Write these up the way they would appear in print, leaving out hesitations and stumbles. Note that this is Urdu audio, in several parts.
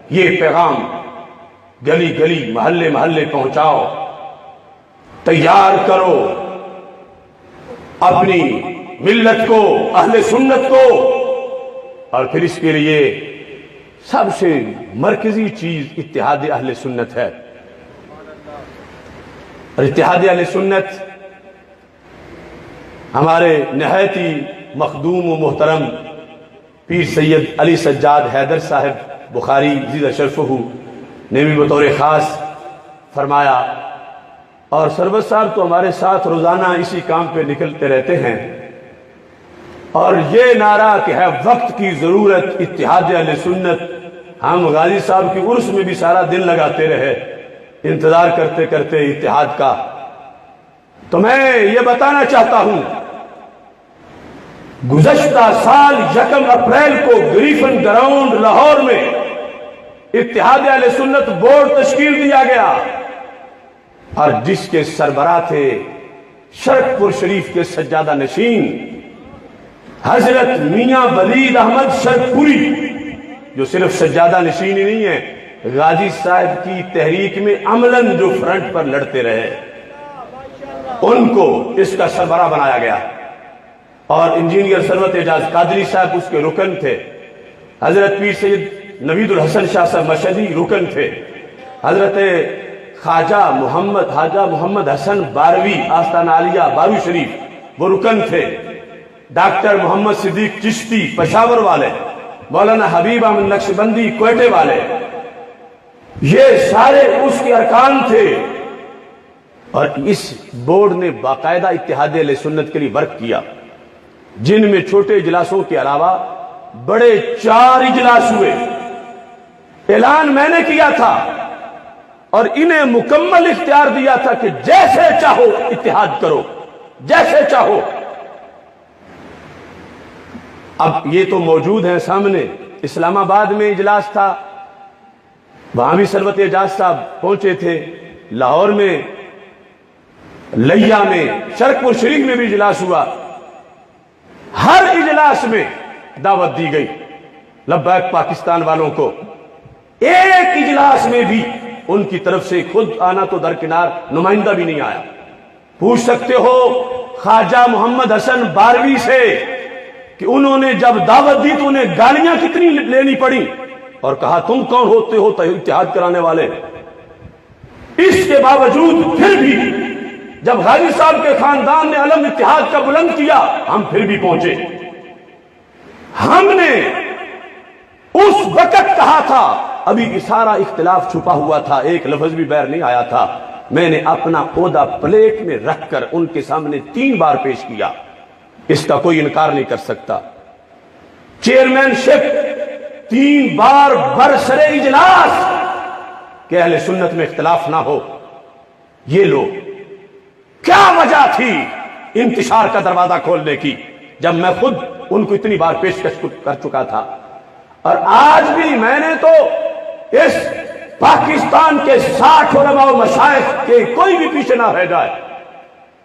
یہ پیغام گلی گلی محلے محلے پہنچاؤ، تیار کرو اپنی ملت کو، اہل سنت کو، اور پھر اس کے لیے سب سے مرکزی چیز اتحاد اہل سنت ہے۔ اور اتحاد اہل سنت ہمارے نہایت ہی مخدوم و محترم پیر سید علی سجاد حیدر صاحب بخاری عزیز شرفہ نے بھی بطور خاص فرمایا، اور سرور صاحب تو ہمارے ساتھ روزانہ اسی کام پہ نکلتے رہتے ہیں، اور یہ نعرہ کہ ہے وقت کی ضرورت اتحاد اہل سنت، ہم غازی صاحب کی عرس میں بھی سارا دن لگاتے رہے انتظار کرتے کرتے اتحاد کا۔ تو میں یہ بتانا چاہتا ہوں، گزشتہ سال 1 اپریل کو گریفن گراؤنڈ لاہور میں اتحاد اہل سنت بورڈ تشکیل دیا گیا، اور جس کے سربراہ تھے شرک پور شریف کے سجادہ نشین حضرت میاں ولید احمد شرک پوری، جو صرف سجادہ نشین ہی نہیں ہے، غازی صاحب کی تحریک میں عملاً جو فرنٹ پر لڑتے رہے، ان کو اس کا سربراہ بنایا گیا۔ اور انجینئر ثروت اعجاز قادری صاحب اس کے رکن تھے، حضرت پیر سید نوید الحسن شاہ صاحب مشہدی رکن تھے، حضرت خواجہ محمد حسن باروی آستانہ عالیہ بارو شریف وہ رکن تھے، ڈاکٹر محمد صدیق چشتی پشاور والے، مولانا حبیب احمد نقشبندی کوئٹے والے، یہ سارے اس کے ارکان تھے۔ اور اس بورڈ نے باقاعدہ اتحاد اہل سنت کے لیے ورک کیا، جن میں چھوٹے اجلاسوں کے علاوہ بڑے 4 اجلاس ہوئے۔ اعلان میں نے کیا تھا اور انہیں مکمل اختیار دیا تھا کہ جیسے چاہو اتحاد کرو، جیسے چاہو۔ اب یہ تو موجود ہیں سامنے، اسلام آباد میں اجلاس تھا، وہاں بھی ثروت اعجاز صاحب پہنچے تھے، لاہور میں، لیا میں، شرک پور شریف میں بھی اجلاس ہوا۔ ہر اجلاس میں دعوت دی گئی لبیک پاکستان والوں کو، ایک اجلاس میں بھی ان کی طرف سے خود آنا تو درکنار نمائندہ بھی نہیں آیا۔ پوچھ سکتے ہو خواجہ محمد حسن باروی سے کہ انہوں نے جب دعوت دی تو انہیں گالیاں کتنی لینی پڑی، اور کہا تم کون ہوتے ہو اتحاد کرانے والے۔ اس کے باوجود پھر بھی جب غازی صاحب کے خاندان نے علم اتحاد کا بلند کیا، ہم پھر بھی پہنچے۔ ہم نے اس وقت کہا تھا، ابھی سارا اختلاف چھپا ہوا تھا، ایک لفظ بھی باہر نہیں آیا تھا، میں نے اپنا عہدہ پلیٹ میں رکھ کر ان کے سامنے 3 بار پیش کیا، اس کا کوئی انکار نہیں کر سکتا۔ چیئرمین شپ 3 بار برسر اجلاس کہ اہل سنت میں اختلاف نہ ہو۔ یہ لوگ کیا وجہ تھی انتشار کا دروازہ کھولنے کی، جب میں خود ان کو اتنی بار پیشکش کر چکا تھا؟ اور آج بھی میں نے تو اس پاکستان کے 60 علماء و مشائخ کے کوئی بھی پیچھے نہ رہ جائے،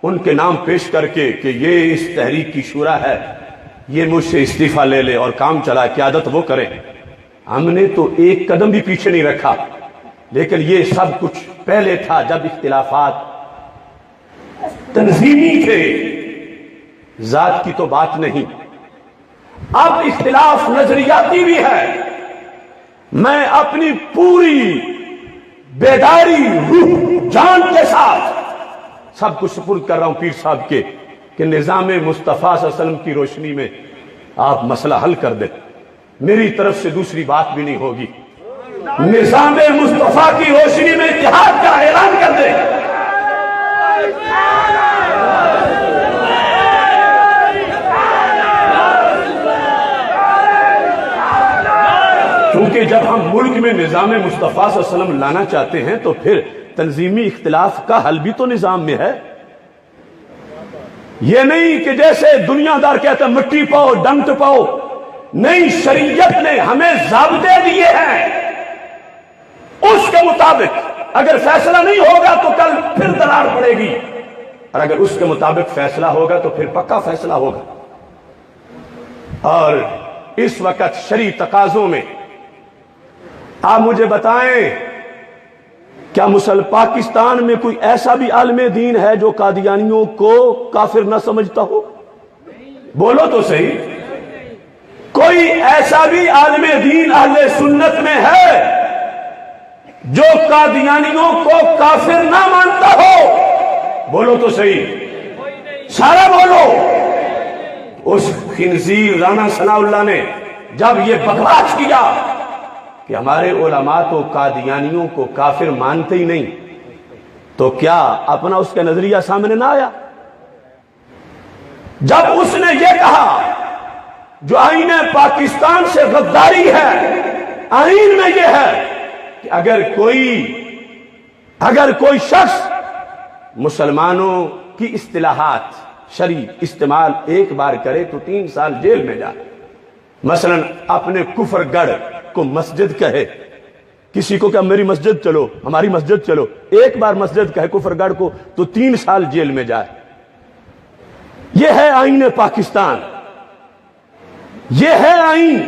ان کے نام پیش کر کے کہ یہ اس تحریک کی شورا ہے، یہ مجھ سے استعفیٰ لے لے اور کام چلا، قیادت وہ کرے۔ ہم نے تو ایک قدم بھی پیچھے نہیں رکھا، لیکن یہ سب کچھ پہلے تھا جب اختلافات تنظیمی تھے، ذات کی تو بات نہیں۔ اب اختلاف نظریاتی بھی ہے۔ میں اپنی پوری بیداری روح جان کے ساتھ سب کچھ سپرد کر رہا ہوں پیر صاحب کے کہ نظام مصطفیٰ صلی اللہ علیہ وسلم کی روشنی میں آپ مسئلہ حل کر دیں، میری طرف سے دوسری بات بھی نہیں ہوگی۔ نظام مصطفیٰ کی روشنی میں اتحاد کا اعلان کر دیں۔ کیونکہ جب ہم ملک میں نظام مصطفیٰ صلی اللہ علیہ وسلم لانا چاہتے ہیں تو پھر تنظیمی اختلاف کا حل بھی تو نظام میں ہے۔ یہ نہیں کہ جیسے دنیا دار کہتے ہیں مٹی پاؤ ڈنٹ پاؤ، نہیں، شریعت نے ہمیں ضابطے دیے ہیں، اس کے مطابق اگر فیصلہ نہیں ہوگا تو کل پھر درار پڑے گی، اور اگر اس کے مطابق فیصلہ ہوگا تو پھر پکا فیصلہ ہوگا۔ اور اس وقت شرعی تقاضوں میں آپ مجھے بتائیں کیا پاکستان میں کوئی ایسا بھی عالم دین ہے جو قادیانیوں کو کافر نہ سمجھتا ہو؟ بولو تو صحیح، کوئی ایسا بھی عالم دین اہل سنت میں ہے جو قادیانیوں کو کافر نہ مانتا ہو؟ بولو تو صحیح، سارا بولو۔ اس خنزیر رانا ثناء اللہ نے جب یہ بکواس کیا کہ ہمارے علماء تو قادیانیوں کو کافر مانتے ہی نہیں، تو کیا اپنا اس کا نظریہ سامنے نہ آیا؟ جب اس نے یہ کہا جو آئین پاکستان سے غداری ہے، آئین میں یہ ہے کہ اگر کوئی شخص مسلمانوں کی اصطلاحات شرعی استعمال ایک بار کرے تو 3 سال جیل میں جائے۔ مثلا اپنے کفر گڑھ کو مسجد کہے، کسی کو کہ میری مسجد چلو، ہماری مسجد چلو، ایک بار مسجد کہے کفر گڑھ کو تو 3 سال جیل میں جائے۔ یہ ہے آئین پاکستان، یہ ہے آئین۔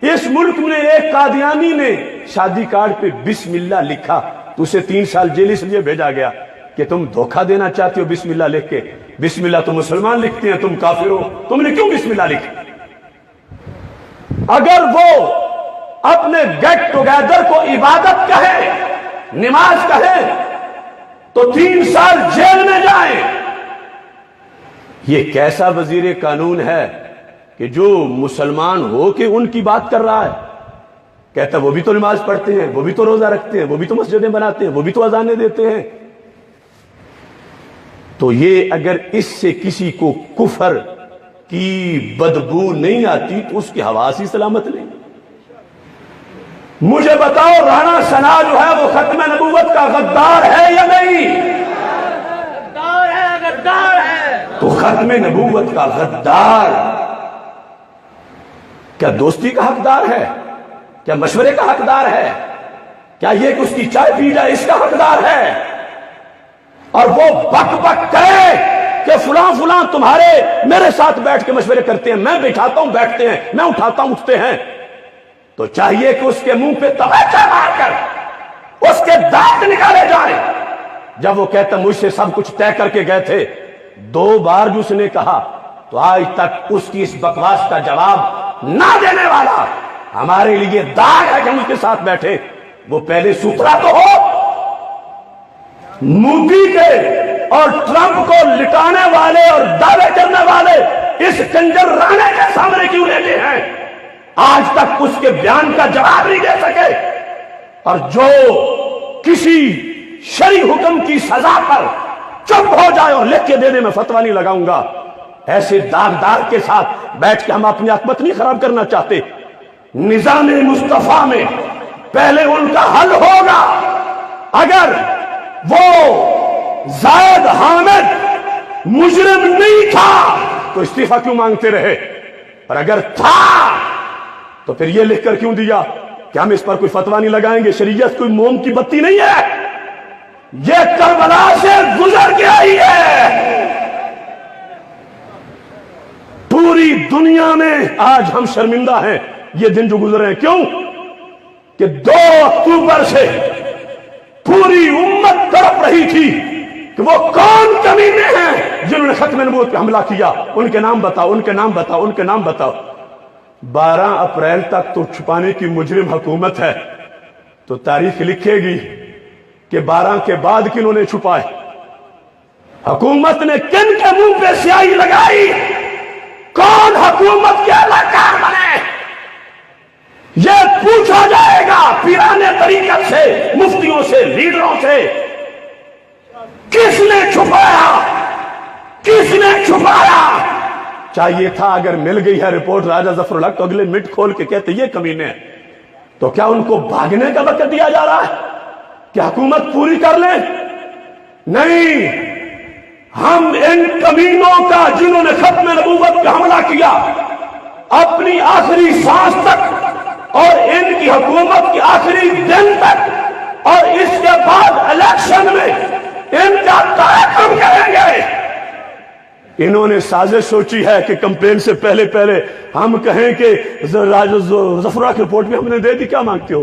اس ملک میں ایک قادیانی نے شادی کارڈ پہ بسم اللہ لکھا تو اسے 3 سال جیل اس لیے بھیجا گیا کہ تم دھوکہ دینا چاہتے ہو بسم اللہ لکھ کے۔ بسم اللہ تو مسلمان لکھتے ہیں، تم کافر ہو، تم نے کیوں بسم اللہ لکھا؟ اگر وہ اپنے گیٹ ٹوگیدر کو عبادت کہے، نماز کہے تو 3 سال جیل میں جائیں۔ یہ کیسا وزیر قانون ہے کہ جو مسلمان ہو کے ان کی بات کر رہا ہے؟ کہتا ہے وہ بھی تو نماز پڑھتے ہیں، وہ بھی تو روزہ رکھتے ہیں، وہ بھی تو مسجدیں بناتے ہیں، وہ بھی تو اذانیں دیتے ہیں۔ تو یہ اگر اس سے کسی کو کفر کی بدبو نہیں آتی تو اس کی حواس ہی سلامت نہیں۔ مجھے بتاؤ رانا ثناء جو ہے وہ ختم نبوت کا غدار ہے یا نہیں؟ غدار ہے، غدار ہے۔ تو ختم نبوت کا غدار کیا دوستی کا حقدار ہے؟ کیا مشورے کا حقدار ہے؟ کیا یہ کہ اس کی چائے پی جائے اس کا حقدار ہے؟ اور وہ بک بک کہے کہ فلاں فلاں تمہارے میرے ساتھ بیٹھ کے مشورے کرتے ہیں، میں بٹھاتا ہوں بیٹھتے ہیں، میں اٹھاتا ہوں اٹھتے ہیں، تو چاہیے کہ اس کے منہ پہ تماچا مار کر اس کے دانت نکالے جائیں۔ جب وہ کہتا مجھ سے سب کچھ طے کر کے گئے تھے، 2 بار جو اس نے کہا تو آج تک اس کی اس بکواس کا جواب نہ دینے والا ہمارے لیے داغ ہے کہ ہم اس کے ساتھ بیٹھے۔ وہ پہلے ستھرا تو ہو، مودی کے اور ٹرمپ کو لٹانے والے اور دعوے کرنے والے اس کنجر رانے کے سامنے کیوں لیتے ہیں؟ آج تک اس کے بیان کا جواب نہیں دے سکے۔ اور جو کسی شرعی حکم کی سزا پر چپ ہو جائے اور لکھ کے دینے میں فتویٰ نہیں لگاؤں گا، ایسے داغدار کے ساتھ بیٹھ کے ہم اپنی عاقبت نہیں خراب کرنا چاہتے۔ نظام مصطفیٰ میں پہلے ان کا حل ہوگا۔ اگر وہ زائد حامد مجرم نہیں تھا تو استعفیٰ کیوں مانگتے رہے؟ اور اگر تھا تو پھر یہ لکھ کر کیوں دیا کہ ہم اس پر کوئی فتویٰ نہیں لگائیں گے؟ شریعت کوئی موم کی بتی نہیں ہے، یہ کربلا سے گزر کے آئی ہے۔ پوری دنیا میں آج ہم شرمندہ ہیں یہ دن جو گزرے ہیں۔ کیوں؟ کہ 2 اکتوبر سے پوری امت تڑپ رہی تھی کہ وہ کون کمینے ہیں جنہوں نے ختم نبوت پہ حملہ کیا، ان کے نام بتاؤ، ان کے نام بتاؤ، ان کے نام بتاؤ۔ 12 اپریل تک تو چھپانے کی مجرم حکومت ہے، تو تاریخ لکھے گی کہ 12 کے بعد کنہوں نے چھپائے، حکومت نے کن کے منہ پہ سیاہی لگائی، کون حکومت کے اہلکار بنے، یہ پوچھا جائے گا پیرانے طریقت سے، مفتیوں سے، لیڈروں سے۔ کس نے چھپایا؟ کس نے چھپایا؟ چاہیے تھا اگر مل گئی ہے رپورٹ راجہ ظفر الحق تو اگلے مٹ کھول کے کہتے یہ کمینے ہیں، تو کیا ان کو بھاگنے کا وقت دیا جا رہا ہے کہ حکومت پوری کر لیں؟ نہیں، ہم ان کمینوں کا جنہوں نے ختم نبوت پہ حملہ کیا اپنی آخری سانس تک اور ان کی حکومت کی آخری دن تک اور اس کے بعد الیکشن میں ان کا تعاقب کریں گے۔ انہوں نے سازش سوچی ہے کہ کمپین سے پہلے ہم کہیں کہ ظفر الحق رپورٹ بھی ہم نے دے دی، کیا مانگتے ہو؟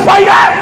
FIR